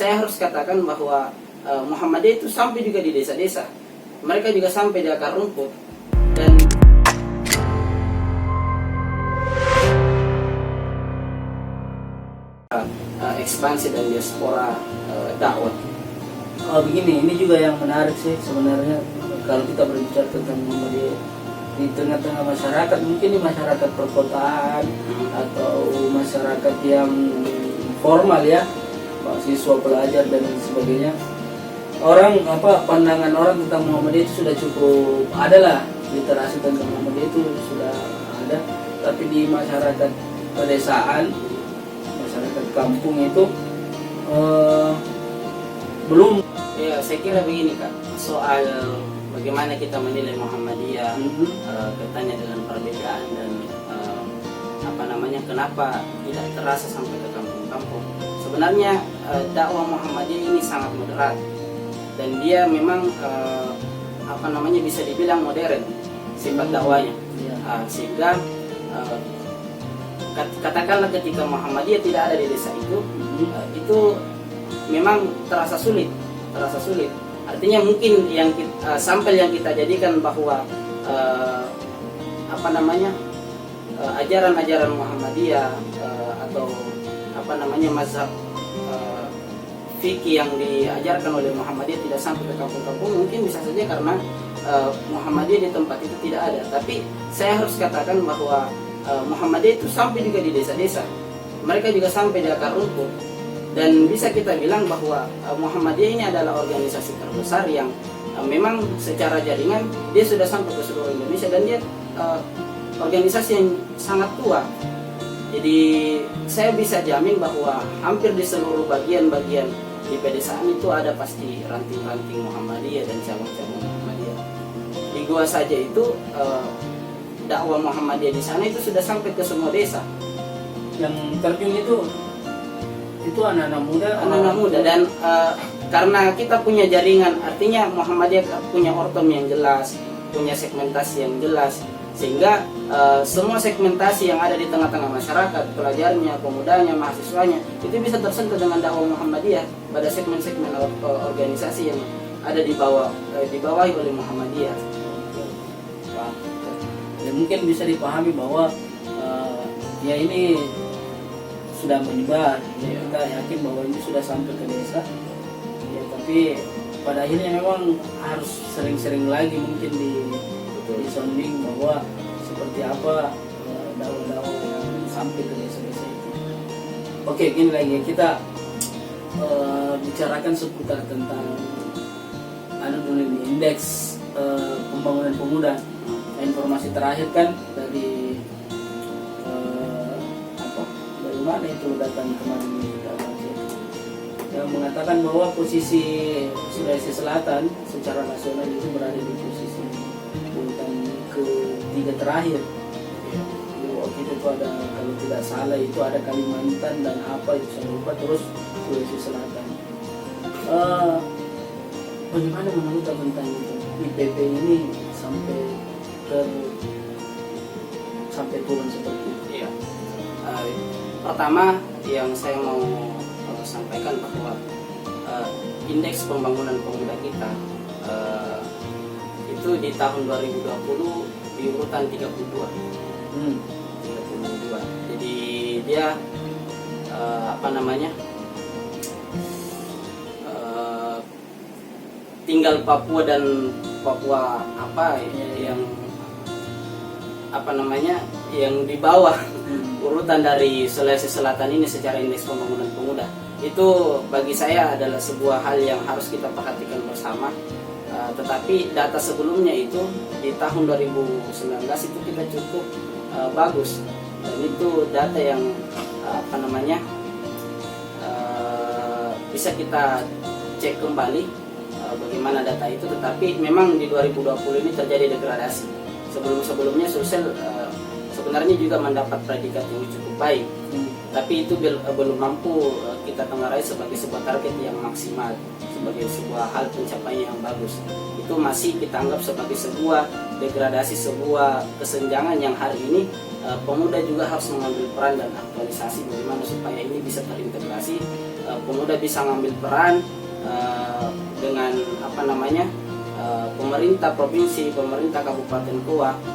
saya harus katakan bahwa Muhammadiyah itu sampai juga di desa-desa. Mereka juga sampai di akar rumput. Dan ekspansi dan diaspora dakwah. Begini, ini juga yang menarik sih sebenarnya kalau kita berbicara tentang Muhammadiyah di tengah-tengah masyarakat, mungkin di masyarakat perkotaan atau masyarakat yang formal ya, mahasiswa, pelajar dan sebagainya. Pandangan orang tentang Muhammadiyah itu sudah cukup ada lah, literasi tentang Muhammadiyah itu sudah ada, tapi di masyarakat pedesaan, masyarakat kampung itu belum. Ya, saya kira begini Kak, soal bagaimana kita menilai Muhammadiyah kaitannya dengan perbedaan dan kenapa tidak terasa sampai ke kampung-kampung. Sebenarnya dakwah Muhammadiyah ini sangat moderat dan dia memang bisa dibilang modern sifat dakwanya. Sehingga katakanlah ketika Muhammadiyah tidak ada di desa itu memang terasa sulit. Artinya mungkin yang sampel yang kita jadikan bahwa ajaran-ajaran Muhammadiyah atau mazhab fikih yang diajarkan oleh Muhammadiyah tidak sampai ke kampung-kampung, mungkin bisa saja karena Muhammadiyah di tempat itu tidak ada. Tapi saya harus katakan bahwa Muhammadiyah itu sampai juga di desa-desa. Mereka juga sampai di akar rumput. Dan bisa kita bilang bahwa Muhammadiyah ini adalah organisasi terbesar yang memang secara jaringan dia sudah sampai ke seluruh Indonesia, dan dia organisasi yang sangat tua. Jadi saya bisa jamin bahwa hampir di seluruh bagian-bagian di pedesaan itu ada pasti ranting-ranting Muhammadiyah dan cabang-cabang Muhammadiyah. Di Goa saja itu dakwah Muhammadiyah di sana itu sudah sampai ke semua desa. Yang terjun itu anak-anak muda dan karena kita punya jaringan, artinya Muhammadiyah punya ortom yang jelas, punya segmentasi yang jelas, sehingga semua segmentasi yang ada di tengah-tengah masyarakat, pelajarnya, pemudanya, mahasiswanya, itu bisa tersentuh dengan dakwah Muhammadiyah pada segmen-segmen organisasi yang ada dibawahi oleh Muhammadiyah. Ya, mungkin bisa dipahami bahwa ya ini sudah menyebar, kita yakin bahwa ini sudah sampai ke desa ya, tapi pada akhirnya memang harus sering-sering lagi mungkin disonding bahwa seperti apa dakwah-dakwah yang sampai ke desa-desa itu. Oke, gini lagi kita bicarakan seputar tentang indeks pembangunan pemuda. Informasi terakhir kan dari mana itu datang kemarin yang mengatakan bahwa posisi Sulawesi Selatan secara nasional itu berada di posisi urutan ke-3 terakhir. Waktu itu ada, kalau tidak salah itu ada Kalimantan dan itu saya lupa, terus Sulawesi Selatan. Bagaimana menurut tentang IPP ini sampai turun seperti itu? Iya. Pertama yang saya mau sampaikan bahwa indeks pembangunan pemuda kita itu di tahun 2020 di urutan 32. 32. Jadi dia tinggal Papua dan Papua yang di bawah urutan dari Sulawesi Selatan ini secara indeks pembangunan pemuda. Itu bagi saya adalah sebuah hal yang harus kita perhatikan bersama. Tetapi data sebelumnya itu di tahun 2019 itu kita cukup bagus, dan itu data yang bisa kita cek kembali bagaimana data itu. Tetapi memang di 2020 ini terjadi degradasi. Sebelumnya Sulsel sebenarnya juga mendapat predikat yang cukup baik, tapi itu belum mampu kita tengarai sebagai sebuah target yang maksimal, sebagai sebuah hal pencapaian yang bagus. Itu masih kita anggap sebagai sebuah degradasi, sebuah kesenjangan yang hari ini pemuda juga harus mengambil peran dan aktualisasi bagaimana supaya ini bisa terintegrasi pemuda bisa ngambil peran dengan apa namanya pemerintah provinsi, pemerintah kabupaten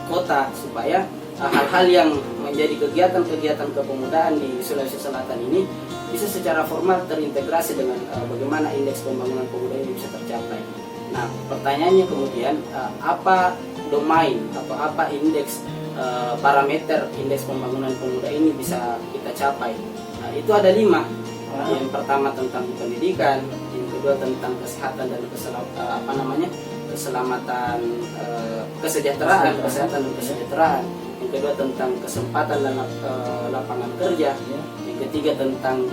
kota supaya hal-hal yang menjadi kegiatan-kegiatan kepemudaan di Sulawesi Selatan ini bisa secara formal terintegrasi dengan bagaimana indeks pembangunan pemuda ini bisa tercapai. Nah, pertanyaannya kemudian apa domain atau apa indeks parameter indeks pembangunan pemuda ini bisa kita capai? Nah, itu ada 5. Yang pertama tentang pendidikan, yang kedua tentang kesehatan dan keselamatan, kesejahteraan, kesehatan dan kesejahteraan. Yang kedua tentang kesempatan dan lapangan kerja. Yang ketiga tentang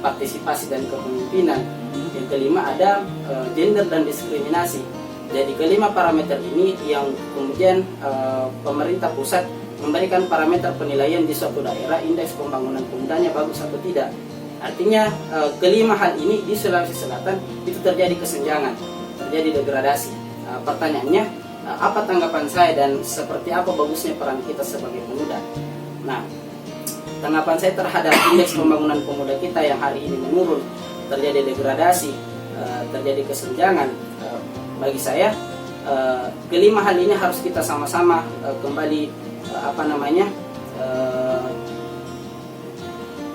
partisipasi dan kepemimpinan. Yang kelima ada gender dan diskriminasi. Jadi kelima parameter ini yang kemudian pemerintah pusat memberikan parameter penilaian di suatu daerah indeks pembangunan pemudanya bagus atau tidak. Artinya kelima hal ini di Sulawesi Selatan itu terjadi kesenjangan, terjadi degradasi. Pertanyaannya, apa tanggapan saya dan seperti apa bagusnya peran kita sebagai pemuda? Nah, tanggapan saya terhadap indeks pembangunan pemuda kita yang hari ini menurun, terjadi degradasi, terjadi kesenjangan. Bagi saya, kelima hal ini harus kita sama-sama kembali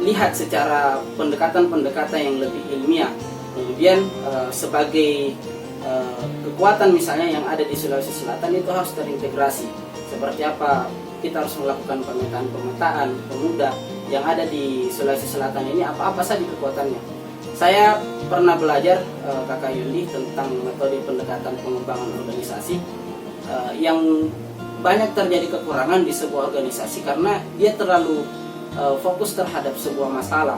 lihat secara pendekatan-pendekatan yang lebih ilmiah. Kemudian sebagai kekuatan misalnya yang ada di Sulawesi Selatan itu harus terintegrasi. Seperti apa kita harus melakukan pemetaan pemuda yang ada di Sulawesi Selatan ini, apa-apa saja kekuatannya. Saya pernah belajar Kakak Yundi tentang metode pendekatan pengembangan organisasi yang banyak terjadi kekurangan di sebuah organisasi karena dia terlalu fokus terhadap sebuah masalah,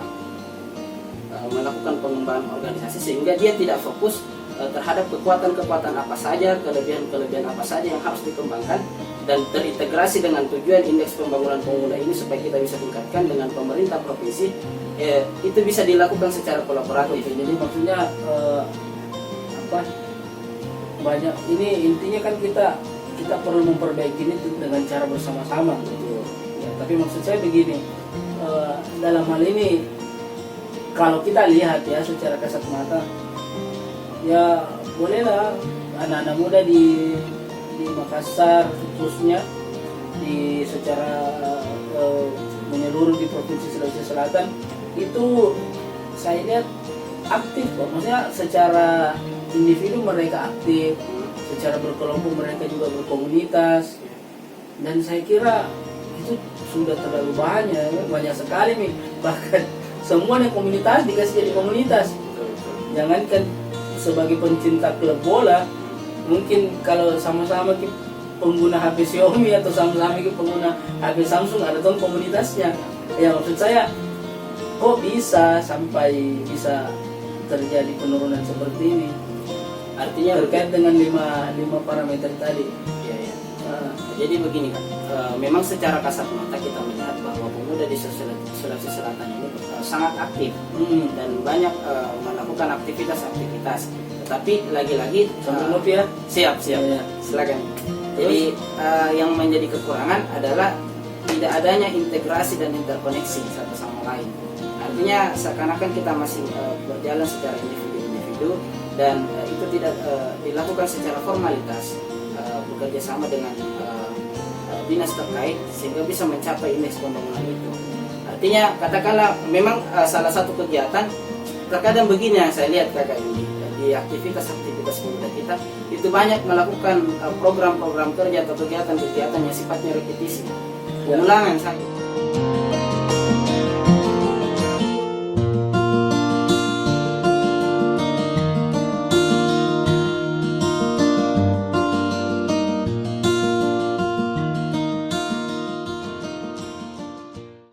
melakukan pengembangan organisasi sehingga dia tidak fokus terhadap kekuatan-kekuatan apa saja, kelebihan-kelebihan apa saja yang harus dikembangkan dan terintegrasi dengan tujuan indeks pembangunan pemuda ini supaya kita bisa tingkatkan dengan pemerintah provinsi. Itu bisa dilakukan secara kolaboratif. Jadi maksudnya banyak ini intinya kan kita perlu memperbaiki ini dengan cara bersama-sama gitu. Ya, tapi maksud saya begini, dalam hal ini kalau kita lihat ya secara kasat mata, ya bolehlah anak-anak muda di Makassar khususnya secara menyeluruh di provinsi Sulawesi Selatan itu saya lihat aktif kok. Maksudnya secara individu mereka aktif, secara berkelompok mereka juga berkomunitas, dan saya kira itu sudah terlalu banyak sekali nih, bahkan semuanya komunitas dikasih jadi komunitas. Jangankan sebagai pencinta klub bola, mungkin kalau sama-sama pengguna HP Xiaomi atau sama-sama pengguna HP Samsung ada tuh komunitasnya. Ya maksud saya, kok bisa sampai bisa terjadi penurunan seperti ini? Artinya terkait dengan lima parameter tadi. Jadi begini kan, memang secara kasat mata kita melihat bahwa pemuda di Sulawesi Selatan ini sangat aktif dan banyak melakukan aktivitas. Tetapi lagi-lagi ya. Siap. Ya. Silakan. Jadi yang menjadi kekurangan adalah tidak adanya integrasi dan interkoneksi satu sama lain. Artinya seakan-akan kita masih berjalan secara individu dan itu tidak dilakukan secara formalitas, bekerja sama dengan dinas terkait sehingga bisa mencapai indeks pembangunan itu. Artinya katakanlah memang salah satu kegiatan terkadang begini yang saya lihat Kakak ini di aktivitas pemuda kita itu banyak melakukan program-program kerja atau kegiatan-kegiatan yang sifatnya repetisi, pengulangan saja.